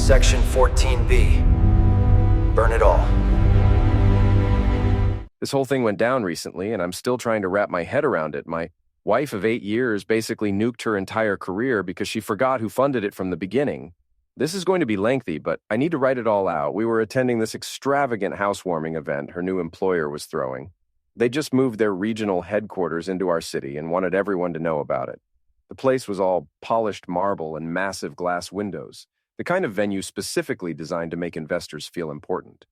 Section 14B. Burn it all. This whole thing went down recently, and I'm still trying to wrap my head around it. My wife of 8 years basically nuked her entire career because she forgot who funded it from the beginning. This is going to be lengthy, but I need to write it all out. We were attending this extravagant housewarming event her new employer was throwing. They just moved their regional headquarters into our city and wanted everyone to know about it. The place was all polished marble and massive glass windows, the kind of venue specifically designed to make investors feel important.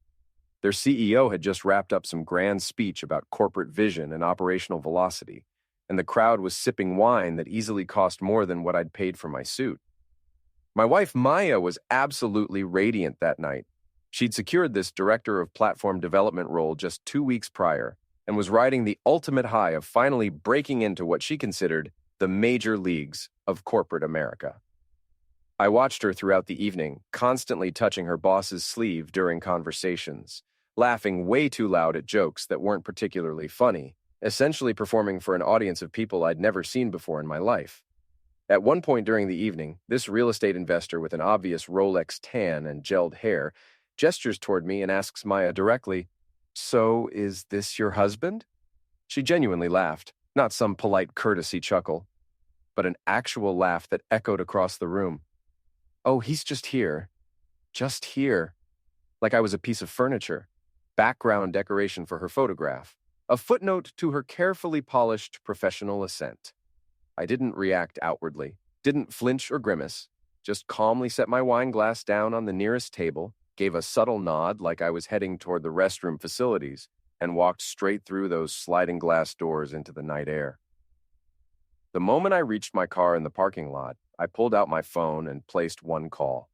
Their CEO had just wrapped up some grand speech about corporate vision and operational velocity, and the crowd was sipping wine that easily cost more than what I'd paid for my suit. My wife, Maya, was absolutely radiant that night. She'd secured this director of platform development role just 2 weeks prior and was riding the ultimate high of finally breaking into what she considered the major leagues of corporate America. I watched her throughout the evening, constantly touching her boss's sleeve during conversations, laughing way too loud at jokes that weren't particularly funny, essentially performing for an audience of people I'd never seen before in my life. At one point during the evening, this real estate investor with an obvious Rolex tan and gelled hair gestures toward me and asks Maya directly, "So, is this your husband?" She genuinely laughed, not some polite courtesy chuckle, but an actual laugh that echoed across the room. "Oh, he's just here. Just here." Like I was a piece of furniture, background decoration for her photograph, a footnote to her carefully polished professional assent. I didn't react outwardly, didn't flinch or grimace, just calmly set my wine glass down on the nearest table, gave a subtle nod like I was heading toward the restroom facilities, and walked straight through those sliding glass doors into the night air. The moment I reached my car in the parking lot, I pulled out my phone and placed one call.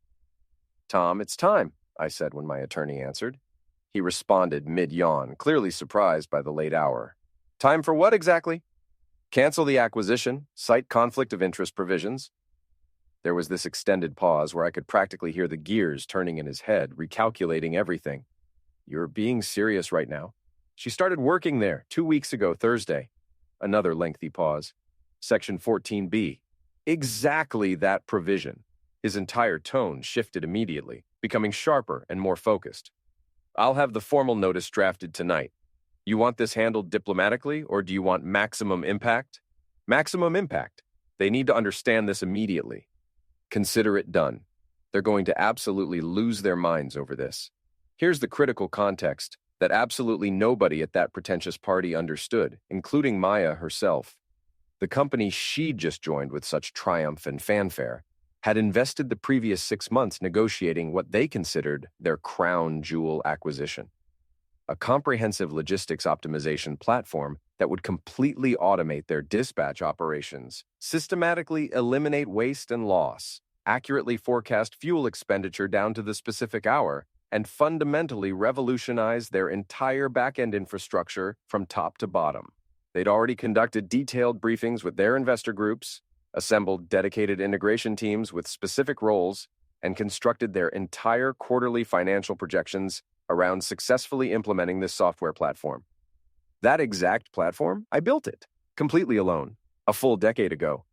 "Tom, it's time," I said when my attorney answered. He responded mid-yawn, clearly surprised by the late hour. "Time for what exactly?" "Cancel the acquisition, cite conflict of interest provisions." There was this extended pause where I could practically hear the gears turning in his head, recalculating everything. "You're being serious right now?" "She started working there 2 weeks ago, Thursday." Another lengthy pause. "Section 14B. Exactly that provision." His entire tone shifted immediately, becoming sharper and more focused. "I'll have the formal notice drafted tonight. You want this handled diplomatically, or do you want maximum impact?" "Maximum impact. They need to understand this immediately." "Consider it done. They're going to absolutely lose their minds over this." Here's the critical context that absolutely nobody at that pretentious party understood, including Maya herself. The company she'd just joined with such triumph and fanfare had invested the previous 6 months negotiating what they considered their crown jewel acquisition. A comprehensive logistics optimization platform that would completely automate their dispatch operations, systematically eliminate waste and loss, accurately forecast fuel expenditure down to the specific hour, and fundamentally revolutionize their entire back-end infrastructure from top to bottom. They'd already conducted detailed briefings with their investor groups, assembled dedicated integration teams with specific roles, and constructed their entire quarterly financial projections around successfully implementing this software platform. That exact platform, I built it, completely alone, a full decade ago.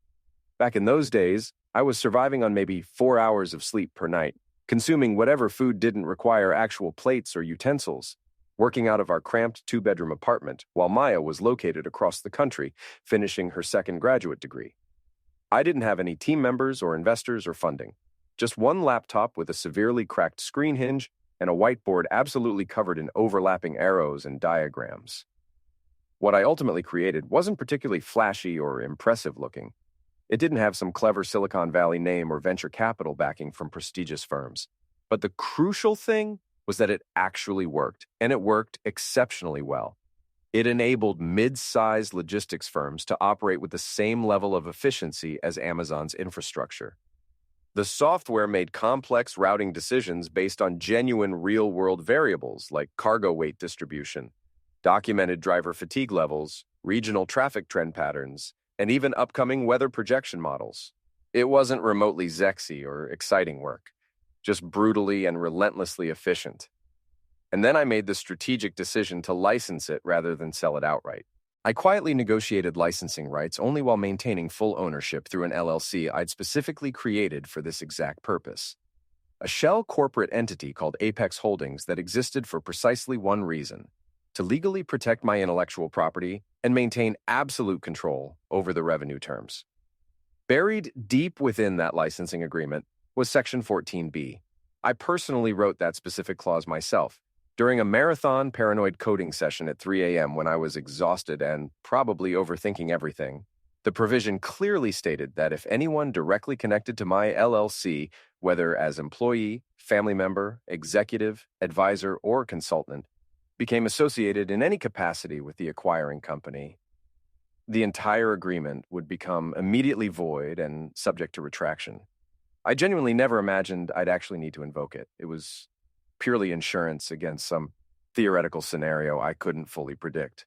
Back in those days, I was surviving on maybe 4 hours of sleep per night, consuming whatever food didn't require actual plates or utensils, working out of our cramped 2-bedroom apartment while Maya was located across the country, finishing her second graduate degree. I didn't have any team members or investors or funding, just one laptop with a severely cracked screen hinge and a whiteboard absolutely covered in overlapping arrows and diagrams. What I ultimately created wasn't particularly flashy or impressive looking. It didn't have some clever Silicon Valley name or venture capital backing from prestigious firms. But the crucial thing was that it actually worked, and it worked exceptionally well. It enabled mid-sized logistics firms to operate with the same level of efficiency as Amazon's infrastructure. The software made complex routing decisions based on genuine real-world variables like cargo weight distribution, documented driver fatigue levels, regional traffic trend patterns, and even upcoming weather projection models. It wasn't remotely sexy or exciting work, just brutally and relentlessly efficient. And then I made the strategic decision to license it rather than sell it outright. I quietly negotiated licensing rights only while maintaining full ownership through an LLC I'd specifically created for this exact purpose. a shell corporate entity called Apex Holdings that existed for precisely one reason: to legally protect my intellectual property and maintain absolute control over the revenue terms. Buried deep within that licensing agreement was Section 14B. I personally wrote that specific clause myself during a marathon paranoid coding session at 3 a.m. when I was exhausted and probably overthinking everything. The provision clearly stated that if anyone directly connected to my LLC, whether as employee, family member, executive, advisor, or consultant, became associated in any capacity with the acquiring company, the entire agreement would become immediately void and subject to retraction. I genuinely never imagined I'd actually need to invoke it. It was purely insurance against some theoretical scenario I couldn't fully predict.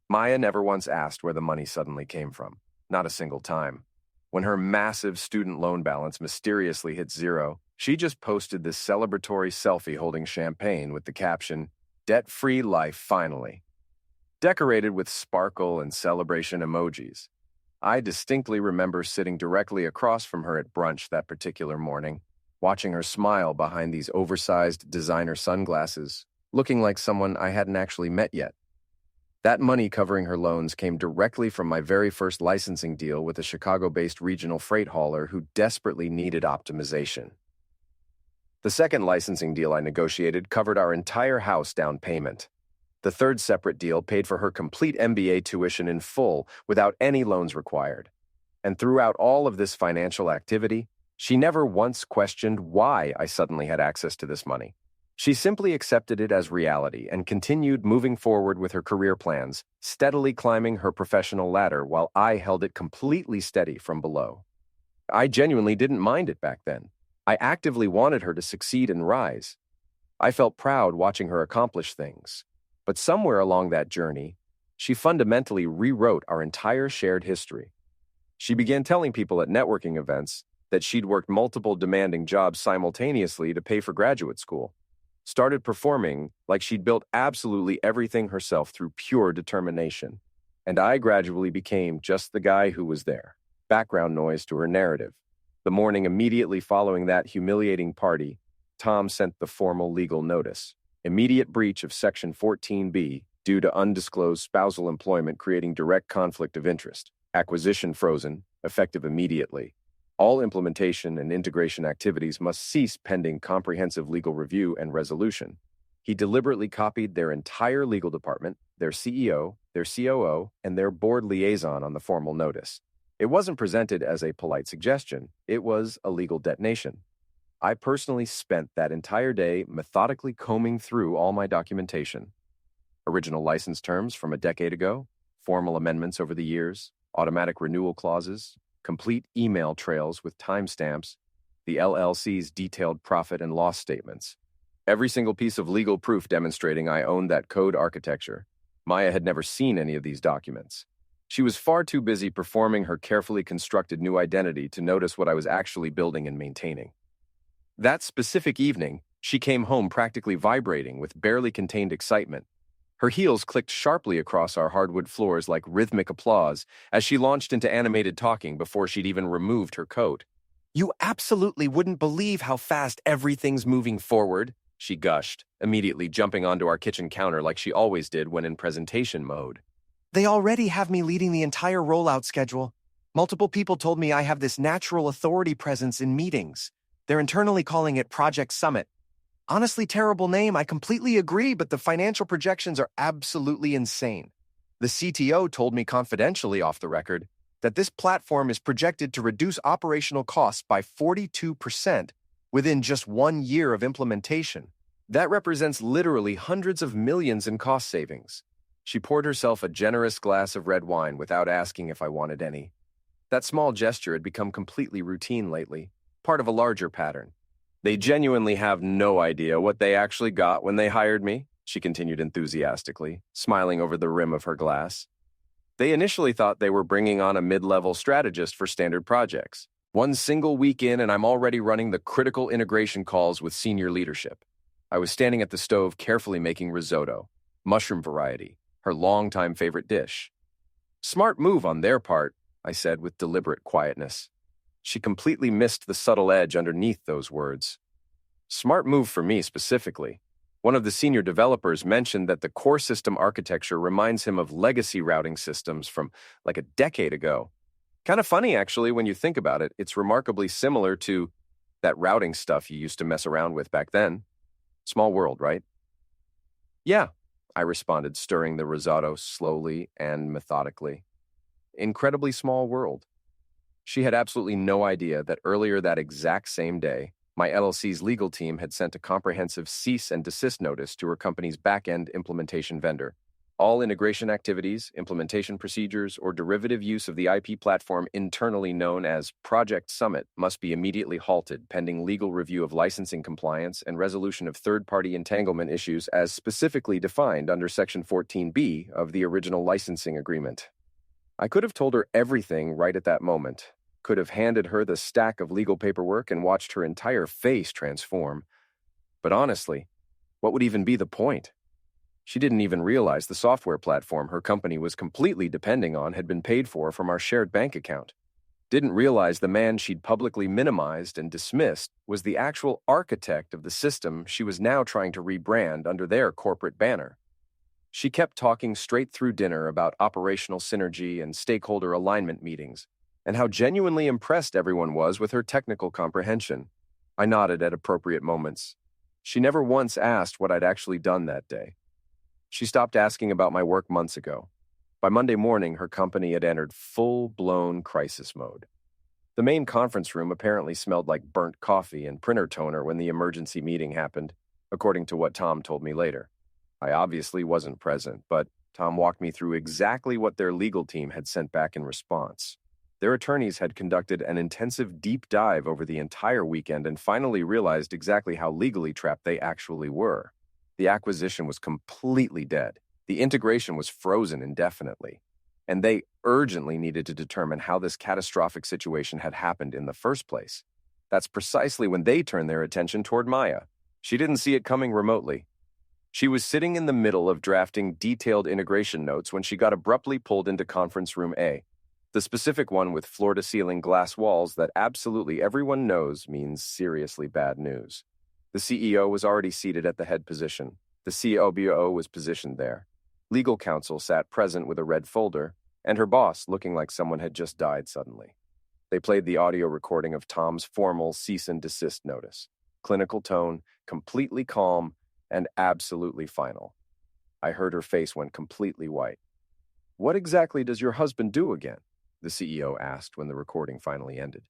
Maya never once asked where the money suddenly came from. Not a single time. When her massive student loan balance mysteriously hit zero, she just posted this celebratory selfie holding champagne with the caption, "Debt-free life finally," decorated with sparkle and celebration emojis. I distinctly remember sitting directly across from her at brunch that particular morning, watching her smile behind these oversized designer sunglasses, looking like someone I hadn't actually met yet. That money covering her loans came directly from my very first licensing deal with a Chicago-based regional freight hauler who desperately needed optimization. The second licensing deal I negotiated covered our entire house down payment. The third separate deal paid for her complete MBA tuition in full without any loans required. And throughout all of this financial activity, she never once questioned why I suddenly had access to this money. She simply accepted it as reality and continued moving forward with her career plans, steadily climbing her professional ladder while I held it completely steady from below. I genuinely didn't mind it back then. I actively wanted her to succeed and rise. I felt proud watching her accomplish things. But somewhere along that journey, she fundamentally rewrote our entire shared history. She began telling people at networking events that she'd worked multiple demanding jobs simultaneously to pay for graduate school, started performing like she'd built absolutely everything herself through pure determination. And I gradually became just the guy who was there, background noise to her narrative. The morning immediately following that humiliating party, Tom sent the formal legal notice. Immediate breach of Section 14B due to undisclosed spousal employment creating direct conflict of interest. Acquisition frozen, effective immediately. All implementation and integration activities must cease pending comprehensive legal review and resolution. He deliberately copied their entire legal department, their CEO, their COO, and their board liaison on the formal notice. It wasn't presented as a polite suggestion. It was a legal detonation. I personally spent that entire day methodically combing through all my documentation. Original license terms from a decade ago, formal amendments over the years, automatic renewal clauses, complete email trails with timestamps, the LLC's detailed profit and loss statements. Every single piece of legal proof demonstrating I owned that code architecture. Maya had never seen any of these documents. She was far too busy performing her carefully constructed new identity to notice what I was actually building and maintaining. That specific evening, she came home practically vibrating with barely contained excitement. Her heels clicked sharply across our hardwood floors like rhythmic applause as she launched into animated talking before she'd even removed her coat. "You absolutely wouldn't believe how fast everything's moving forward," she gushed, immediately jumping onto our kitchen counter like she always did when in presentation mode. "They already have me leading the entire rollout schedule. Multiple people told me I have this natural authority presence in meetings. They're internally calling it Project Summit. Honestly, terrible name, I completely agree, but the financial projections are absolutely insane. The CTO told me confidentially off the record that this platform is projected to reduce operational costs by 42% within just 1 year of implementation. That represents literally hundreds of millions in cost savings." She poured herself a generous glass of red wine without asking if I wanted any. That small gesture had become completely routine lately, part of a larger pattern. "They genuinely have no idea what they actually got when they hired me," she continued enthusiastically, smiling over the rim of her glass. "They initially thought they were bringing on a mid-level strategist for standard projects. 1 single week in and I'm already running the critical integration calls with senior leadership. I was standing at the stove carefully making risotto, mushroom variety, her longtime favorite dish. "Smart move on their part," I said with deliberate quietness. She completely missed the subtle edge underneath those words. Smart move for me specifically. One of the senior developers mentioned that the core system architecture reminds him of legacy routing systems from like a decade ago. Kind of funny, actually, when you think about it. It's remarkably similar to that routing stuff you used to mess around with back then. Small world, right? Yeah, I responded, stirring the risotto slowly and methodically. Incredibly small world. She had absolutely no idea that earlier that exact same day, my LLC's legal team had sent a comprehensive cease and desist notice to her company's back-end implementation vendor. All integration activities, implementation procedures, or derivative use of the IP platform internally known as Project Summit must be immediately halted pending legal review of licensing compliance and resolution of third-party entanglement issues as specifically defined under Section 14B of the original licensing agreement. I could have told her everything right at that moment, could have handed her the stack of legal paperwork and watched her entire face transform. But honestly, what would even be the point? She didn't even realize the software platform her company was completely depending on had been paid for from our shared bank account. Didn't realize the man she'd publicly minimized and dismissed was the actual architect of the system she was now trying to rebrand under their corporate banner. She kept talking straight through dinner about operational synergy and stakeholder alignment meetings, and how genuinely impressed everyone was with her technical comprehension. I nodded at appropriate moments. She never once asked what I'd actually done that day. She stopped asking about my work months ago. By Monday morning, her company had entered full-blown crisis mode. The main conference room apparently smelled like burnt coffee and printer toner when the emergency meeting happened, according to what Tom told me later. I obviously wasn't present, but Tom walked me through exactly what their legal team had sent back in response. Their attorneys had conducted an intensive deep dive over the entire weekend and finally realized exactly how legally trapped they actually were. The acquisition was completely dead. The integration was frozen indefinitely. And they urgently needed to determine how this catastrophic situation had happened in the first place. That's precisely when they turned their attention toward Maya. She didn't see it coming remotely. She was sitting in the middle of drafting detailed integration notes when she got abruptly pulled into conference room A, the specific one with floor-to-ceiling glass walls that absolutely everyone knows means seriously bad news. The CEO was already seated at the head position. The COBO was positioned there. Legal counsel sat present with a red folder, and her boss looking like someone had just died suddenly. They played the audio recording of Tom's formal cease and desist notice. Clinical tone, completely calm, and absolutely final. I heard her face went completely white. "What exactly does your husband do again?" the CEO asked when the recording finally ended.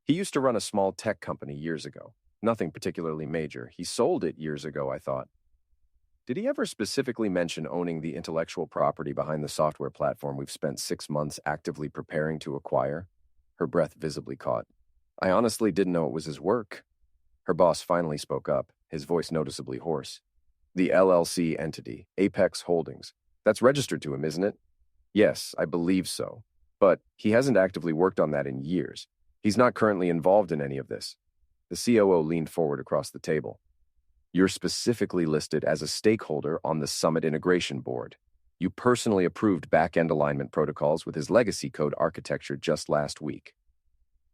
"He used to run a small tech company years ago. Nothing particularly major. He sold it years ago, I thought." "Did he ever specifically mention owning the intellectual property behind the software platform we've spent 6 months actively preparing to acquire?" Her breath visibly caught. "I honestly didn't know it was his work." Her boss finally spoke up, his voice noticeably hoarse. "The LLC entity, Apex Holdings. That's registered to him, isn't it?" "Yes, I believe so. But he hasn't actively worked on that in years. He's not currently involved in any of this." The COO leaned forward across the table. "You're specifically listed as a stakeholder on the Summit Integration Board. You personally approved back-end alignment protocols with his legacy code architecture just last week."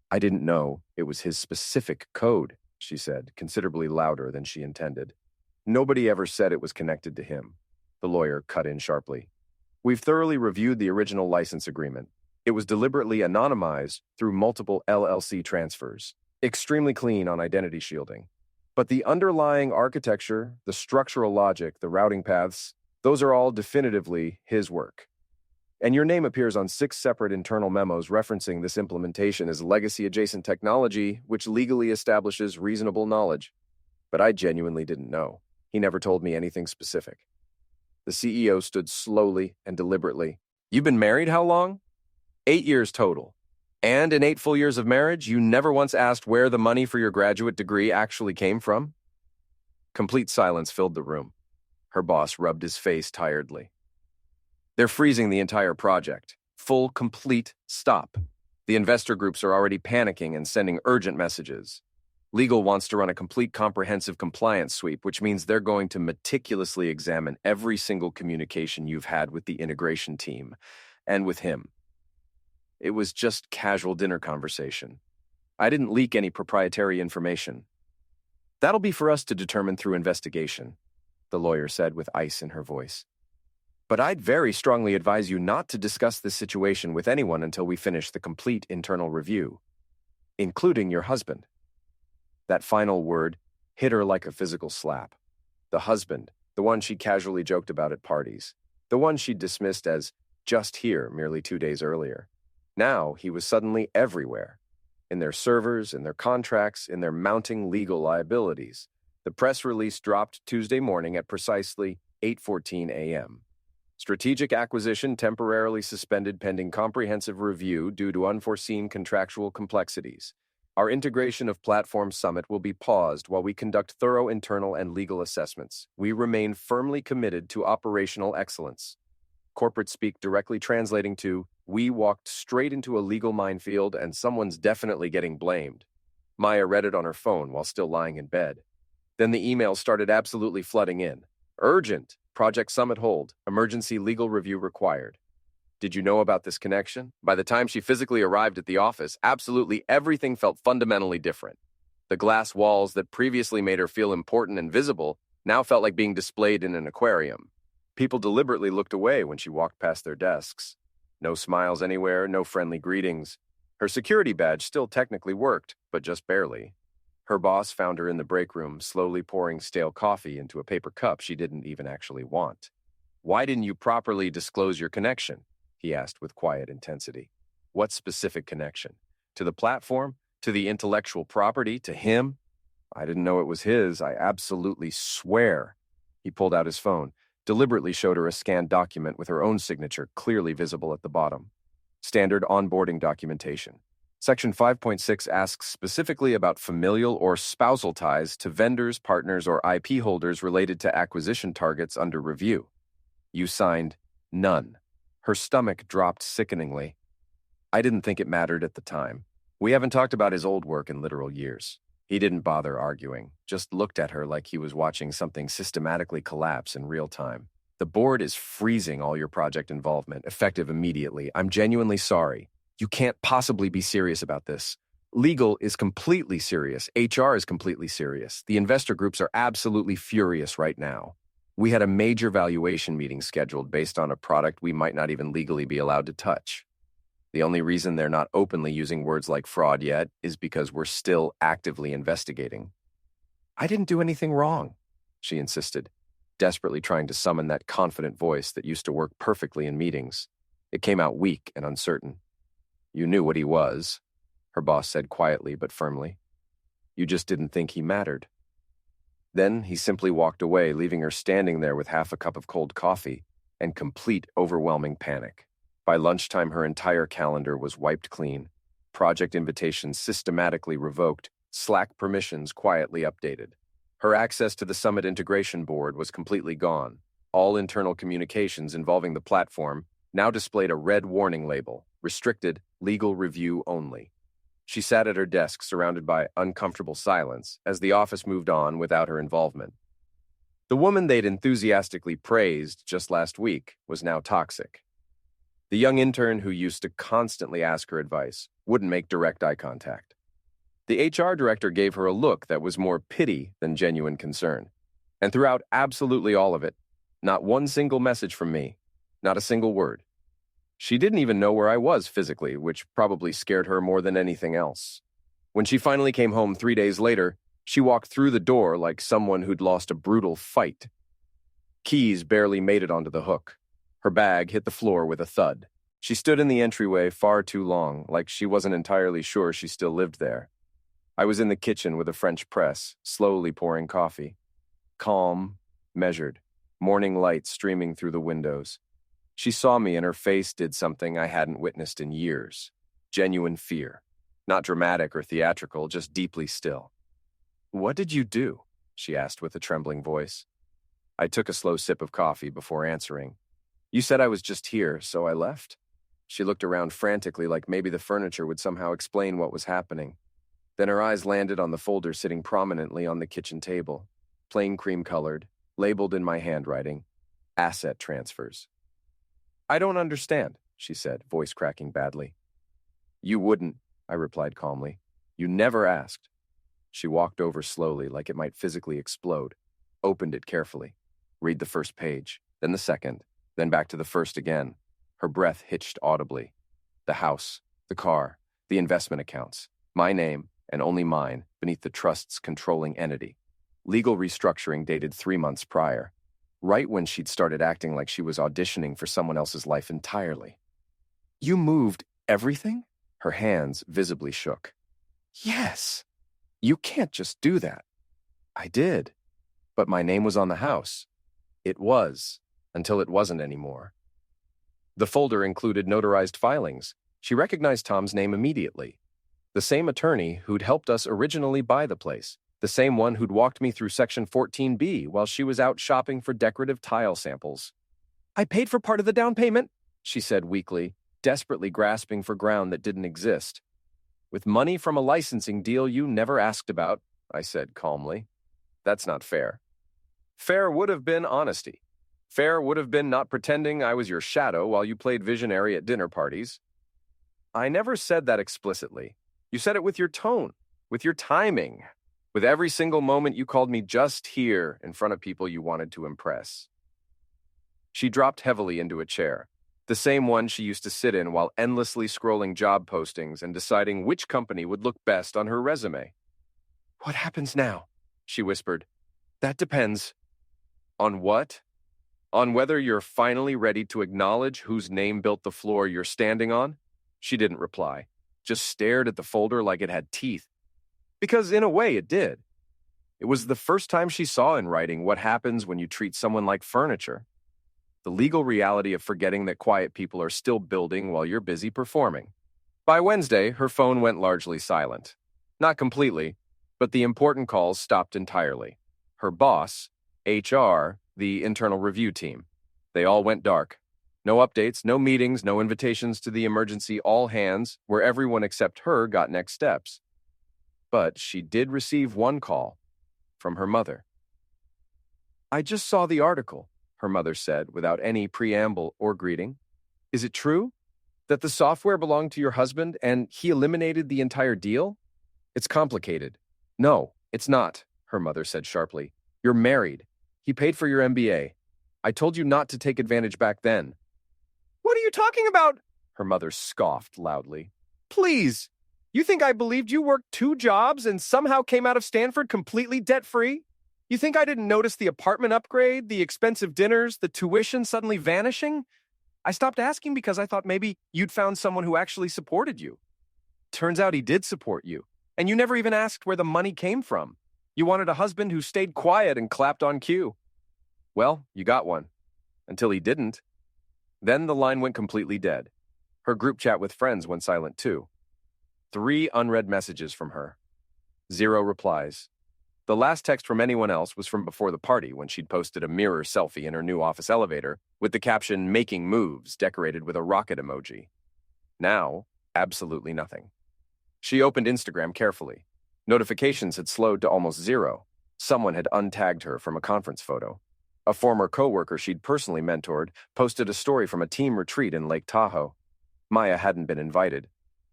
"I didn't know it was his specific code," she said, considerably louder than she intended. "Nobody ever said it was connected to him." The lawyer cut in sharply. "We've thoroughly reviewed the original license agreement. It was deliberately anonymized through multiple LLC transfers. Extremely clean on identity shielding. But the underlying architecture, the structural logic, the routing paths, those are all definitively his work. And your name appears on 6 separate internal memos referencing this implementation as legacy-adjacent technology, which legally establishes reasonable knowledge. But I genuinely didn't know. He never told me anything specific." The CEO stood slowly and deliberately. "You've been married how long?" 8 years total. And in 8 full years of marriage, you never once asked where the money for your graduate degree actually came from?" Complete silence filled the room. Her boss rubbed his face tiredly. "They're freezing the entire project. Full, complete stop. The investor groups are already panicking and sending urgent messages. Legal wants to run a complete comprehensive compliance sweep, which means they're going to meticulously examine every single communication you've had with the integration team, and with him. It was just casual dinner conversation. I didn't leak any proprietary information." That'll be for us to determine through investigation, the lawyer said with ice in her voice. But I'd very strongly advise you not to discuss this situation with anyone until we finish the complete internal review, including your husband. That final word hit her like a physical slap. The husband, the one she casually joked about at parties, the one she'd dismissed as just here merely 2 days earlier. Now he was suddenly everywhere. In their servers, in their contracts, in their mounting legal liabilities. The press release dropped Tuesday morning at precisely 8:14 a.m. Strategic acquisition temporarily suspended pending comprehensive review due to unforeseen contractual complexities. Our integration of Platform Summit will be paused while we conduct thorough internal and legal assessments. We remain firmly committed to operational excellence. Corporate speak directly translating to, we walked straight into a legal minefield and someone's definitely getting blamed. Maya read it on her phone while still lying in bed. Then the emails started absolutely flooding in. Urgent. Project Summit hold. Emergency legal review required. Did you know about this connection? By the time she physically arrived at the office, absolutely everything felt fundamentally different. The glass walls that previously made her feel important and visible now felt like being displayed in an aquarium. People deliberately looked away when she walked past their desks. No smiles anywhere, no friendly greetings. Her security badge still technically worked, but just barely. Her boss found her in the break room, slowly pouring stale coffee into a paper cup she didn't even actually want. Why didn't you properly disclose your connection? He asked with quiet intensity. What specific connection? To the platform? To the intellectual property? To him? I didn't know it was his. I absolutely swear. He pulled out his phone, deliberately showed her a scanned document with her own signature clearly visible at the bottom. Standard onboarding documentation. Section 5.6 asks specifically about familial or spousal ties to vendors, partners, or IP holders related to acquisition targets under review. You signed none. Her stomach dropped sickeningly. I didn't think it mattered at the time. We haven't talked about his old work in literal years. He didn't bother arguing, just looked at her like he was watching something systematically collapse in real time. The board is freezing all your project involvement, effective immediately. I'm genuinely sorry. You can't possibly be serious about this. Legal is completely serious. HR is completely serious. The investor groups are absolutely furious right now. We had a major valuation meeting scheduled based on a product we might not even legally be allowed to touch. The only reason they're not openly using words like fraud yet is because we're still actively investigating. I didn't do anything wrong, she insisted, desperately trying to summon that confident voice that used to work perfectly in meetings. It came out weak and uncertain. You knew what he was, her boss said quietly but firmly. You just didn't think he mattered. Then he simply walked away, leaving her standing there with half a cup of cold coffee and complete overwhelming panic. By lunchtime, her entire calendar was wiped clean, project invitations systematically revoked, Slack permissions quietly updated. Her access to the Summit Integration Board was completely gone. All internal communications involving the platform now displayed a red warning label, restricted, legal review only. She sat at her desk surrounded by uncomfortable silence as the office moved on without her involvement. The woman they'd enthusiastically praised just last week was now toxic. The young intern who used to constantly ask her advice wouldn't make direct eye contact. The HR director gave her a look that was more pity than genuine concern. And throughout absolutely all of it, not one single message from me, not a single word. She didn't even know where I was physically, which probably scared her more than anything else. When she finally came home 3 days later, she walked through the door like someone who'd lost a brutal fight. Keys barely made it onto the hook. Her bag hit the floor with a thud. She stood in the entryway far too long, like she wasn't entirely sure she still lived there. I was in the kitchen with a French press, slowly pouring coffee. Calm, measured, morning light streaming through the windows. She saw me and her face did something I hadn't witnessed in years. Genuine fear. Not dramatic or theatrical, just deeply still. "What did you do?" she asked with a trembling voice. I took a slow sip of coffee before answering. "You said I was just here, so I left?" She looked around frantically like maybe the furniture would somehow explain what was happening. Then her eyes landed on the folder sitting prominently on the kitchen table. Plain cream-colored, labeled in my handwriting, asset transfers. "I don't understand," she said, voice cracking badly. "You wouldn't," I replied calmly. "You never asked." She walked over slowly, like it might physically explode, opened it carefully. Read the first page, then the second, then back to the first again. Her breath hitched audibly. The house, the car, the investment accounts, my name, and only mine, beneath the trust's controlling entity. Legal restructuring dated 3 months prior, right when she'd started acting like she was auditioning for someone else's life entirely. You moved everything? Her hands visibly shook. Yes. You can't just do that. I did. But my name was on the house. It was, until it wasn't anymore. The folder included notarized filings. She recognized Tom's name immediately. The same attorney who'd helped us originally buy the place. The same one who'd walked me through Section 14B while she was out shopping for decorative tile samples. I paid for part of the down payment, she said weakly, desperately grasping for ground that didn't exist. With money from a licensing deal you never asked about, I said calmly. That's not fair. Fair would have been honesty. Fair would have been not pretending I was your shadow while you played visionary at dinner parties. I never said that explicitly. You said it with your tone, with your timing, with every single moment you called me just here in front of people you wanted to impress. She dropped heavily into a chair, the same one she used to sit in while endlessly scrolling job postings and deciding which company would look best on her resume. What happens now? She whispered. That depends. On what? On whether you're finally ready to acknowledge whose name built the floor you're standing on? She didn't reply, just stared at the folder like it had teeth. Because in a way it did. It was the first time she saw in writing what happens when you treat someone like furniture. The legal reality of forgetting that quiet people are still building while you're busy performing. By Wednesday, her phone went largely silent. Not completely, but the important calls stopped entirely. Her boss, HR, the internal review team. They all went dark. No updates, no meetings, no invitations to the emergency all-hands where everyone except her got next steps. But she did receive one call from her mother. I just saw the article, her mother said without any preamble or greeting. Is it true that the software belonged to your husband and he eliminated the entire deal? It's complicated. No, it's not, her mother said sharply. You're married. He paid for your MBA. I told you not to take advantage back then. What are you talking about? Her mother scoffed loudly. Please, you think I believed you worked 2 jobs and somehow came out of Stanford completely debt-free? You think I didn't notice the apartment upgrade, the expensive dinners, the tuition suddenly vanishing? I stopped asking because I thought maybe you'd found someone who actually supported you. Turns out he did support you, and you never even asked where the money came from. You wanted a husband who stayed quiet and clapped on cue. Well, you got one. Until he didn't. Then the line went completely dead. Her group chat with friends went silent too. 3 unread messages from her. 0 replies. The last text from anyone else was from before the party when she'd posted a mirror selfie in her new office elevator with the caption, "Making moves," decorated with a rocket emoji. Now, absolutely nothing. She opened Instagram carefully. Notifications had slowed to almost 0. Someone had untagged her from a conference photo. A former coworker she'd personally mentored posted a story from a team retreat in Lake Tahoe. Maya hadn't been invited.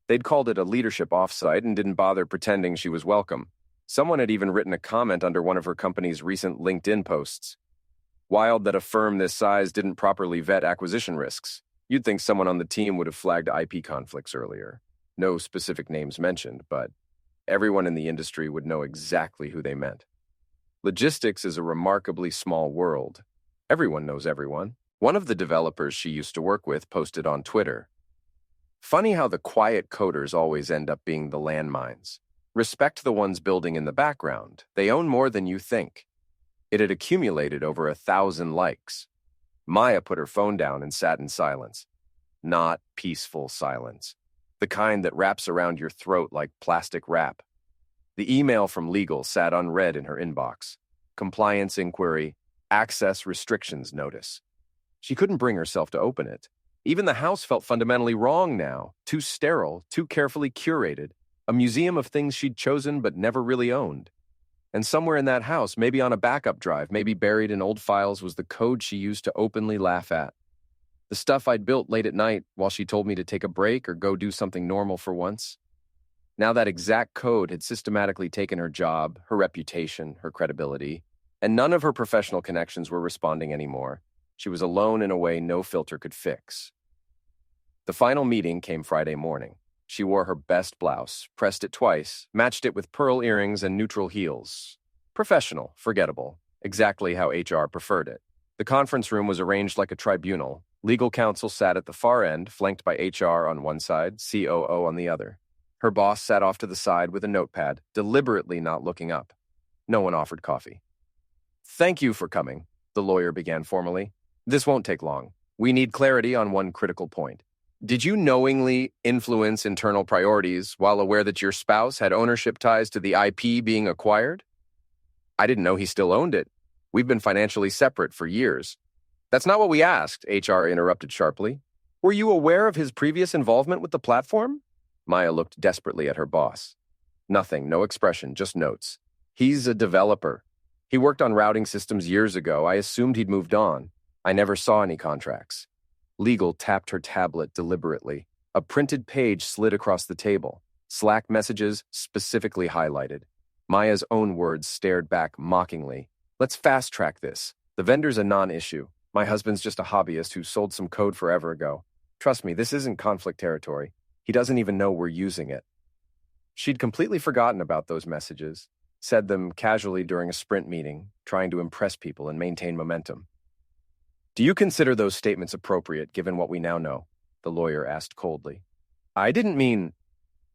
They'd called it a leadership offsite and didn't bother pretending she was welcome. Someone had even written a comment under one of her company's recent LinkedIn posts. Wild that a firm this size didn't properly vet acquisition risks. You'd think someone on the team would have flagged IP conflicts earlier. No specific names mentioned, but everyone in the industry would know exactly who they meant. Logistics is a remarkably small world. Everyone knows everyone. One of the developers she used to work with posted on Twitter. Funny how the quiet coders always end up being the landmines. Respect the ones building in the background. They own more than you think. It had accumulated over 1,000 likes. Maya put her phone down and sat in silence. Not peaceful silence. The kind that wraps around your throat like plastic wrap. The email from legal sat unread in her inbox. Compliance inquiry, access restrictions notice. She couldn't bring herself to open it. Even the house felt fundamentally wrong now, too sterile, too carefully curated, a museum of things she'd chosen but never really owned. And somewhere in that house, maybe on a backup drive, maybe buried in old files, was the code she used to openly laugh at. The stuff I'd built late at night while she told me to take a break or go do something normal for once. Now that exact code had systematically taken her job, her reputation, her credibility, and none of her professional connections were responding anymore. She was alone in a way no filter could fix. The final meeting came Friday morning. She wore her best blouse, pressed it twice, matched it with pearl earrings and neutral heels. Professional, forgettable, exactly how HR preferred it. The conference room was arranged like a tribunal. Legal counsel sat at the far end, flanked by HR on one side, COO on the other. Her boss sat off to the side with a notepad, deliberately not looking up. No one offered coffee. "Thank you for coming," the lawyer began formally. "This won't take long. We need clarity on one critical point. Did you knowingly influence internal priorities while aware that your spouse had ownership ties to the IP being acquired?" "I didn't know he still owned it. We've been financially separate for years." "That's not what we asked," HR interrupted sharply. "Were you aware of his previous involvement with the platform?" Maya looked desperately at her boss. Nothing, no expression, just notes. "He's a developer. He worked on routing systems years ago. I assumed he'd moved on. I never saw any contracts." Legal tapped her tablet deliberately. A printed page slid across the table. Slack messages specifically highlighted. Maya's own words stared back mockingly. "Let's fast-track this. The vendor's a non-issue. My husband's just a hobbyist who sold some code forever ago. Trust me, this isn't conflict territory. He doesn't even know we're using it." She'd completely forgotten about those messages, said them casually during a sprint meeting, trying to impress people and maintain momentum. "Do you consider those statements appropriate given what we now know?" the lawyer asked coldly. "I didn't mean—"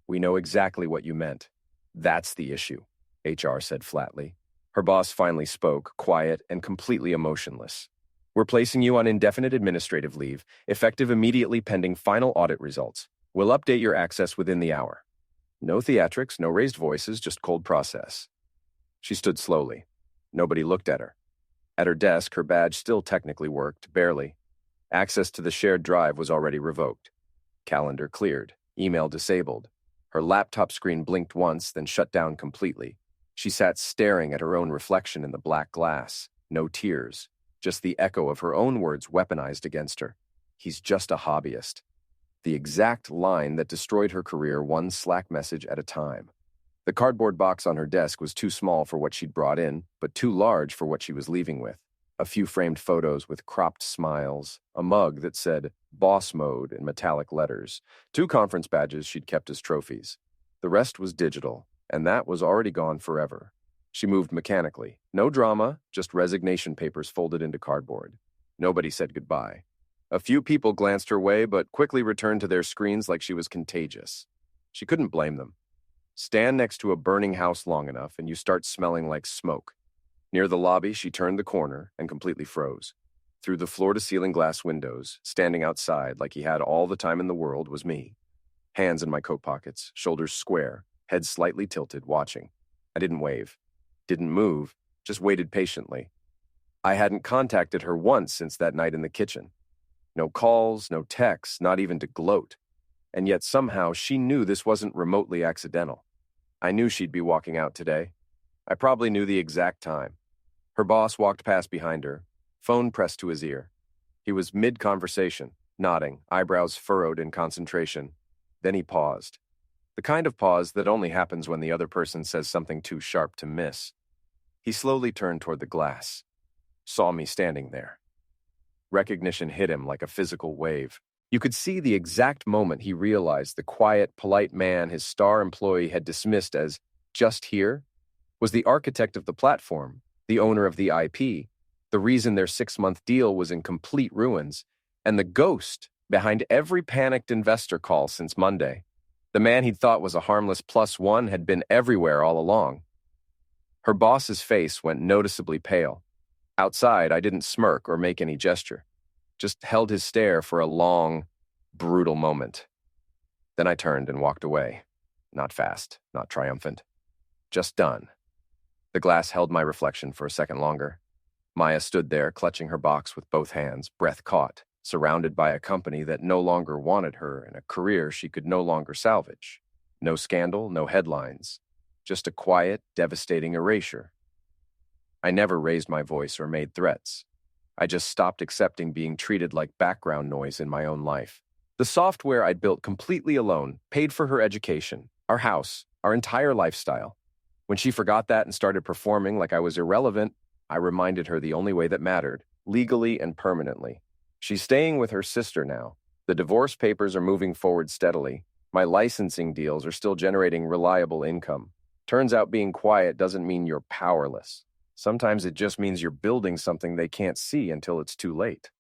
"We know exactly what you meant. That's the issue," HR said flatly. Her boss finally spoke, quiet and completely emotionless. "We're placing you on indefinite administrative leave, effective immediately pending final audit results. We'll update your access within the hour." No theatrics, no raised voices, just cold process. She stood slowly. Nobody looked at her. At her desk, her badge still technically worked, barely. Access to the shared drive was already revoked. Calendar cleared. Email disabled. Her laptop screen blinked once, then shut down completely. She sat staring at her own reflection in the black glass. No tears. Just the echo of her own words weaponized against her. "He's just a hobbyist." The exact line that destroyed her career one Slack message at a time. The cardboard box on her desk was too small for what she'd brought in, but too large for what she was leaving with. A few framed photos with cropped smiles, a mug that said "Boss Mode" in metallic letters, 2 conference badges she'd kept as trophies. The rest was digital, and that was already gone forever. She moved mechanically. No drama, just resignation papers folded into cardboard. Nobody said goodbye. A few people glanced her way, but quickly returned to their screens like she was contagious. She couldn't blame them. Stand next to a burning house long enough, and you start smelling like smoke. Near the lobby, she turned the corner and completely froze. Through the floor-to-ceiling glass windows, standing outside like he had all the time in the world, was me. Hands in my coat pockets, shoulders square, head slightly tilted, watching. I didn't wave. Didn't move, just waited patiently. I hadn't contacted her once since that night in the kitchen. No calls, no texts, not even to gloat. And yet somehow she knew this wasn't remotely accidental. I knew she'd be walking out today. I probably knew the exact time. Her boss walked past behind her, phone pressed to his ear. He was mid-conversation, nodding, eyebrows furrowed in concentration. Then he paused. The kind of pause that only happens when the other person says something too sharp to miss. He slowly turned toward the glass. Saw me standing there. Recognition hit him like a physical wave. You could see the exact moment he realized the quiet, polite man his star employee had dismissed as just here was the architect of the platform, the owner of the IP, the reason their 6-month deal was in complete ruins, and the ghost behind every panicked investor call since Monday. The man he'd thought was a harmless +1 had been everywhere all along. Her boss's face went noticeably pale. Outside, I didn't smirk or make any gesture, just held his stare for a long, brutal moment. Then I turned and walked away. Not fast, not triumphant. Just done. The glass held my reflection for a second longer. Maya stood there, clutching her box with both hands, breath caught, surrounded by a company that no longer wanted her and a career she could no longer salvage. No scandal, no headlines. Just a quiet, devastating erasure. I never raised my voice or made threats. I just stopped accepting being treated like background noise in my own life. The software I'd built completely alone paid for her education, Our house, our entire lifestyle. When she forgot that and started performing like I was irrelevant, I reminded her the only way that mattered, legally and permanently. She's staying with her sister now. The divorce papers are moving forward steadily. My licensing deals are still generating reliable income. Turns out being quiet doesn't mean you're powerless. Sometimes it just means you're building something they can't see until it's too late.